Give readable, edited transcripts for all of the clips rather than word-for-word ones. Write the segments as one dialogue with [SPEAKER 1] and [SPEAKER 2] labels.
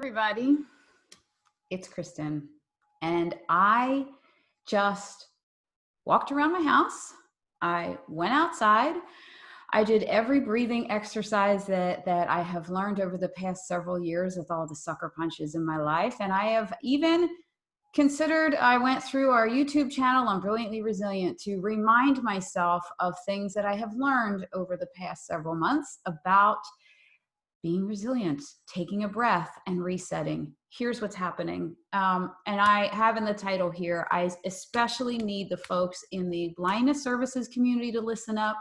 [SPEAKER 1] Everybody, it's Kristen, and I just walked around my house. I went outside. I did every breathing exercise that I have learned over the past several years with all the sucker punches in my life, and I have even considered, I went through our YouTube channel on Brilliantly Resilient to remind myself of things that I have learned over the past several months about being resilient, taking a breath and resetting. Here's what's happening. And I have in the title here, I especially need the folks in the blindness services community to listen up,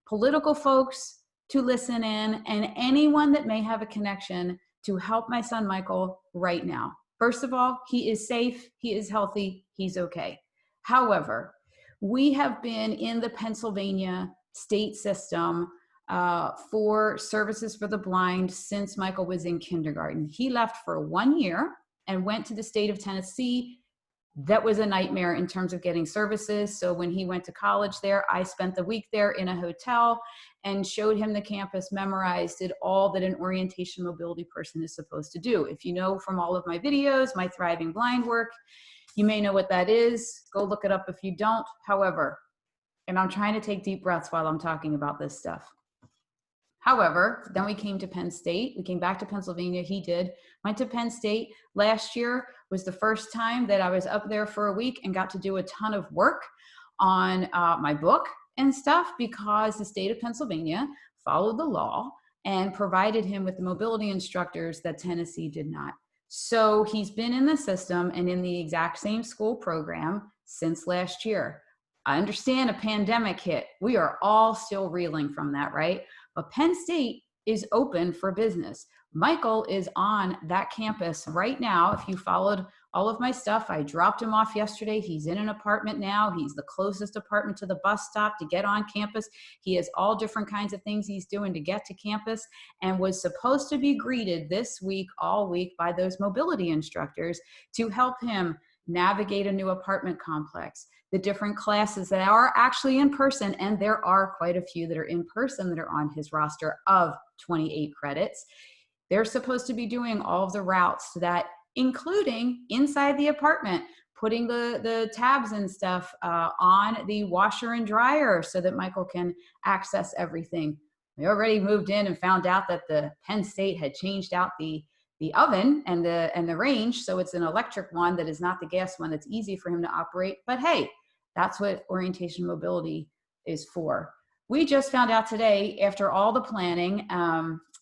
[SPEAKER 1] political folks to listen in, and anyone that may have a connection to help my son Michael right now. First of all, he is safe, he is healthy, he's okay. However, we have been in the Pennsylvania state system for services for the blind since Michael was in kindergarten. He left for 1 year and went to the state of Tennessee. That was a nightmare in terms of getting services. So when he went to college there, I spent the week there in a hotel and showed him the campus, memorized, did all that an orientation mobility person is supposed to do. If you know from all of my videos, my Thriving Blind work, you may know what that is. Go look it up if you don't. However, and I'm trying to take deep breaths while I'm talking about this stuff. However, then we came to Penn State. We came back to Pennsylvania. He did. Went to Penn State. Last year was the first time that I was up there for a week and got to do a ton of work on my book and stuff, because the state of Pennsylvania followed the law and provided him with the mobility instructors that Tennessee did not. So he's been in the system and in the exact same school program since last year. I understand a pandemic hit. We are all still reeling from that, right? But Penn State is open for business. Michael is on that campus right now. If you followed all of my stuff, I dropped him off yesterday. He's in an apartment now. He's the closest apartment to the bus stop to get on campus. He has all different kinds of things he's doing to get to campus, and was supposed to be greeted this week, all week, by those mobility instructors to help him navigate a new apartment complex, the different classes that are actually in person, and there are quite a few that are in person that are on his roster of 28 credits. They're supposed to be doing all of the routes to that, including inside the apartment, putting the tabs and stuff on the washer and dryer so that Michael can access everything. We already moved in and found out that the Penn State had changed out the oven and the range, so it's an electric one that is not the gas one that's easy for him to operate. But hey, that's what orientation mobility is for. We just found out today, after all the planning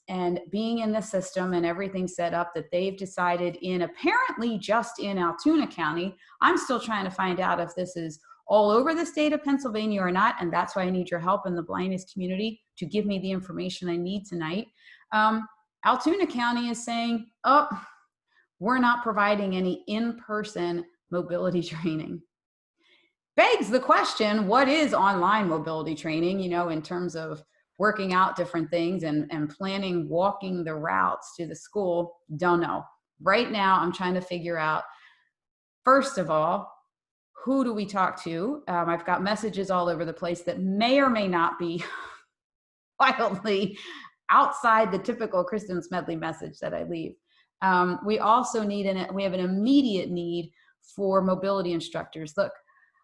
[SPEAKER 1] and being in the system and everything set up, that they've decided apparently just in Altoona County. I'm still trying to find out if this is all over the state of Pennsylvania or not, and that's why I need your help in the blindness community to give me the information I need tonight. Altoona County is saying, oh, we're not providing any in-person mobility training. Begs the question, what is online mobility training, in terms of working out different things and planning, walking the routes to the school? Don't know. Right now, I'm trying to figure out, first of all, who do we talk to? I've got messages all over the place that may or may not be wildly outside the typical Kristen Smedley message that I leave. We also we have an immediate need for mobility instructors. Look,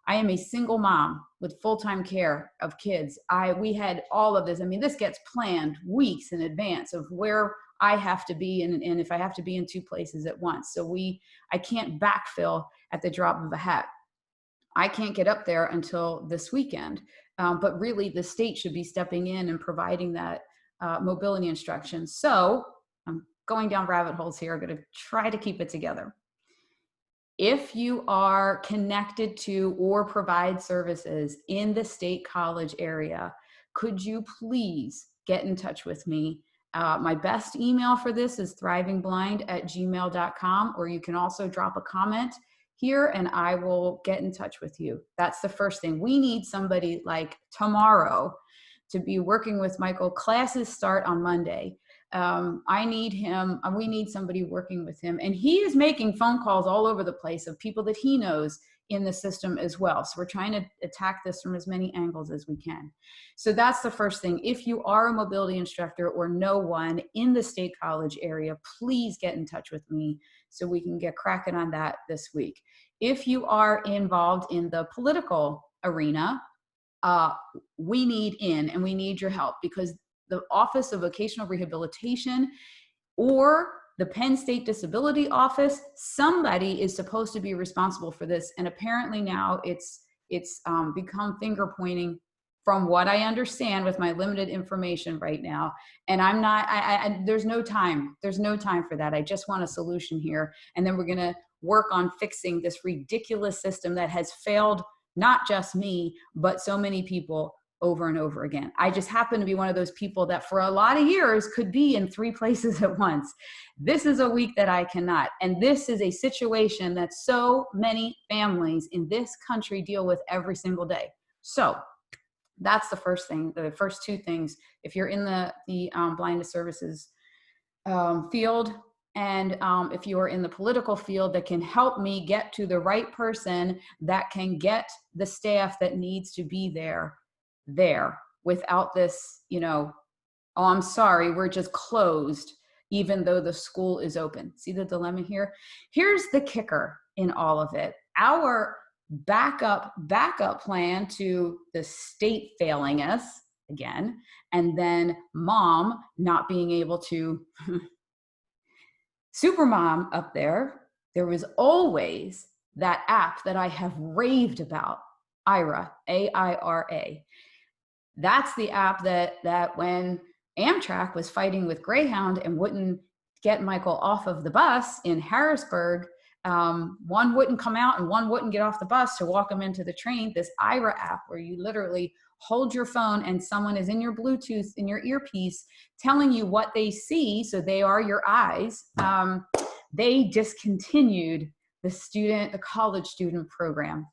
[SPEAKER 1] I am a single mom with full-time care of kids. We had all of this. I mean, this gets planned weeks in advance of where I have to be and if I have to be in two places at once. So I can't backfill at the drop of a hat. I can't get up there until this weekend. But really, the state should be stepping in and providing that mobility instruction. So I'm going down rabbit holes here. I'm going to try to keep it together. If you are connected to or provide services in the State College area, could you please get in touch with me? My best email for this is thrivingblind@gmail.com, or you can also drop a comment here and I will get in touch with you. That's the first thing. We need somebody like tomorrow to be working with Michael. Classes start on Monday. I need him. We need somebody working with him. And he is making phone calls all over the place of people that he knows in the system as well. So we're trying to attack this from as many angles as we can. So that's the first thing. If you are a mobility instructor or know one in the State College area, please get in touch with me so we can get cracking on that this week. If you are involved in the political arena, we need in and we need your help, because the Office of Vocational Rehabilitation or the Penn State Disability Office, somebody is supposed to be responsible for this. And apparently now it's become finger pointing from what I understand with my limited information right now. And I'm not, there's no time. There's no time for that. I just want a solution here. And then we're going to work on fixing this ridiculous system that has failed not just me, but so many people over and over again. I just happen to be one of those people that for a lot of years could be in 3 places at once. This is a week that I cannot. And this is a situation that so many families in this country deal with every single day. So that's the first thing, the first 2 things. If you're in the blindness services field, and if you are in the political field that can help me get to the right person that can get the staff that needs to be there without this, oh, I'm sorry, we're just closed, even though the school is open. See the dilemma here? Here's the kicker in all of it. Our backup plan to the state failing us again, and then mom not being able to Supermom up there was always that app that I have raved about, Aira, A-I-R-A. That's the app that when Amtrak was fighting with Greyhound and wouldn't get Michael off of the bus in Harrisburg, one wouldn't come out and one wouldn't get off the bus to walk him into the train. This Aira app where you literally hold your phone and someone is in your Bluetooth, in your earpiece, telling you what they see, so they are your eyes. They discontinued the college student program.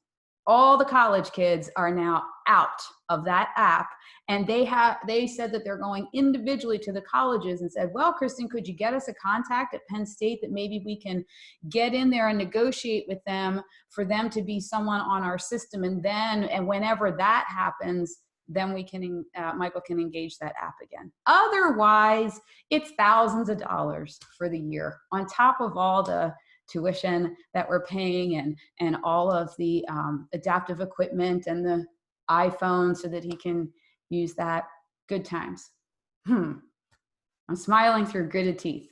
[SPEAKER 1] All the college kids are now out of that app, and they said that they're going individually to the colleges and said, well, Kristen, could you get us a contact at Penn State that maybe we can get in there and negotiate with them for them to be someone on our system, and whenever that happens, then we can Michael can engage that app again. Otherwise, it's thousands of dollars for the year on top of all the tuition that we're paying and all of the adaptive equipment and the iPhone so that he can use that. Good times. I'm smiling through gritted teeth.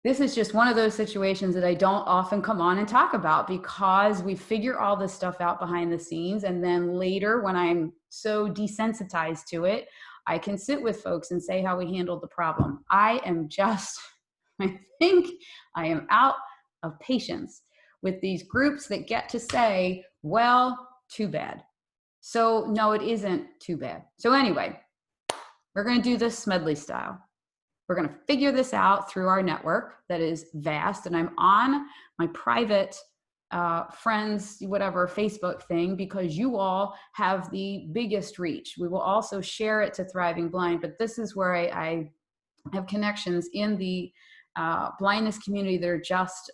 [SPEAKER 1] This is just one of those situations that I don't often come on and talk about, because we figure all this stuff out behind the scenes, and then later when I'm so desensitized to it, I can sit with folks and say how we handled the problem. I think I am out of patience with these groups that get to say, well, too bad. So no, it isn't too bad. So anyway, we're going to do this Smedley style. We're going to figure this out through our network that is vast. And I'm on my private friends, whatever, Facebook thing, because you all have the biggest reach. We will also share it to Thriving Blind, but this is where I have connections in the blindness community that are just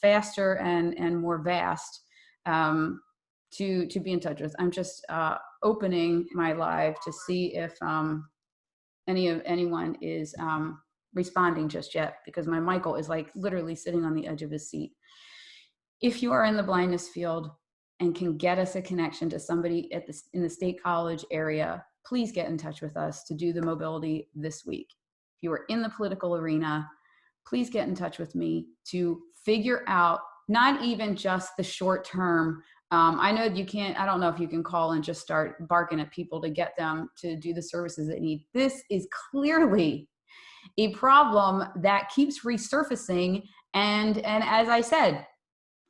[SPEAKER 1] faster and more vast to be in touch with. I'm just opening my live to see if anyone is responding just yet, because my Michael is like literally sitting on the edge of his seat. If you are in the blindness field and can get us a connection to somebody in the State College area, please get in touch with us to do the mobility this week. If you are in the political arena, please get in touch with me to figure out not even just the short term. I know you can't, I don't know if you can call and just start barking at people to get them to do the services they need. This is clearly a problem that keeps resurfacing. And as I said,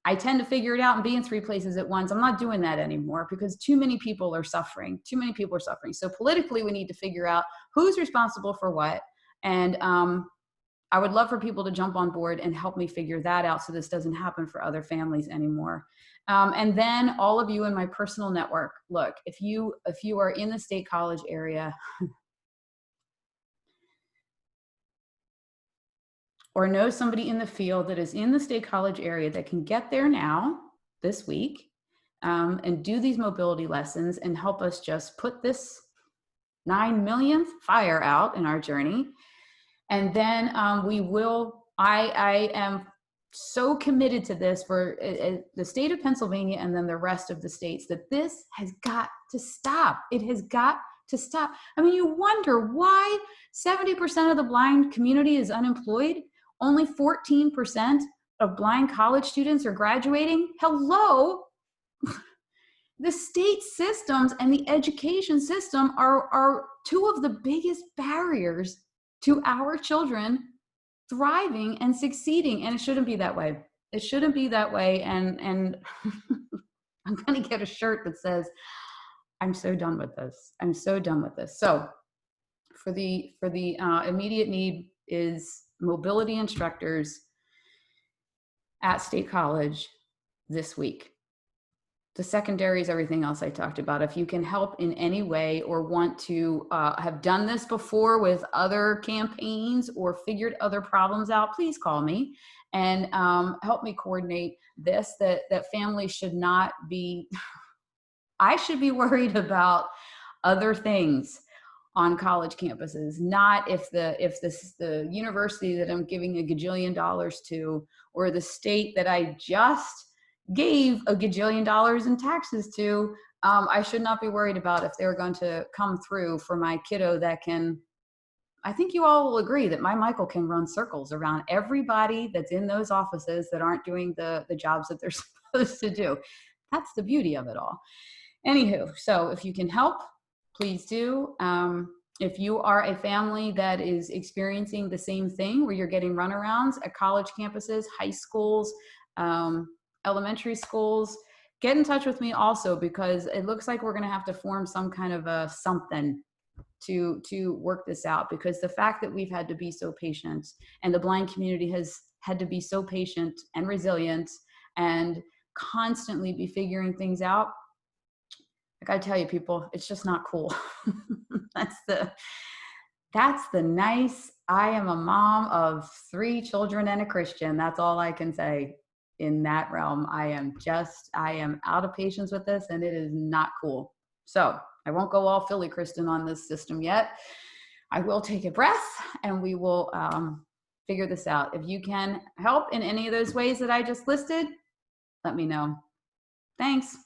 [SPEAKER 1] I tend to figure it out and be in 3 places at once. I'm not doing that anymore because too many people are suffering. Too many people are suffering. So politically, we need to figure out who's responsible for what. And I would love for people to jump on board and help me figure that out so this doesn't happen for other families anymore. And then all of you in my personal network, look, if you are in the State College area, or know somebody in the field that is in the State College area that can get there now, this week, and do these mobility lessons and help us just put this 9 millionth fire out in our journey. And then I am so committed to this for the state of Pennsylvania and then the rest of the states, that this has got to stop. It has got to stop. I mean, you wonder why 70% of the blind community is unemployed. Only 14% of blind college students are graduating. Hello. The state systems and the education system are two of the biggest barriers to our children thriving and succeeding. And it shouldn't be that way. It shouldn't be that way. And I'm going to get a shirt that says, I'm so done with this. I'm so done with this. So for the immediate need is mobility instructors at State College this week. The secondary is everything else I talked about. If you can help in any way or want to have done this before with other campaigns or figured other problems out, please call me and help me coordinate this, that families should not be, I should be worried about other things on college campuses, not if the university that I'm giving a gajillion dollars to, or the state that I just gave a gajillion dollars in taxes to. I should not be worried about if they're going to come through for my kiddo that can, I think you all will agree that my Michael can run circles around everybody that's in those offices that aren't doing the jobs that they're supposed to do. That's the beauty of it all. Anywho, so if you can help, please do. If you are a family that is experiencing the same thing where you're getting runarounds at college campuses, high schools, elementary schools, get in touch with me also, because it looks like we're going to have to form some kind of a something to work this out, because the fact that we've had to be so patient and the blind community has had to be so patient and resilient and constantly be figuring things out, I gotta tell you, people, it's just not cool. That's the nice, I am a mom of 3 children and a Christian. That's all I can say in that realm. I am out of patience with this, and it is not cool. So I won't go all Philly Kristen on this system yet. I will take a breath and we will figure this out. If you can help in any of those ways that I just listed, let me know. Thanks.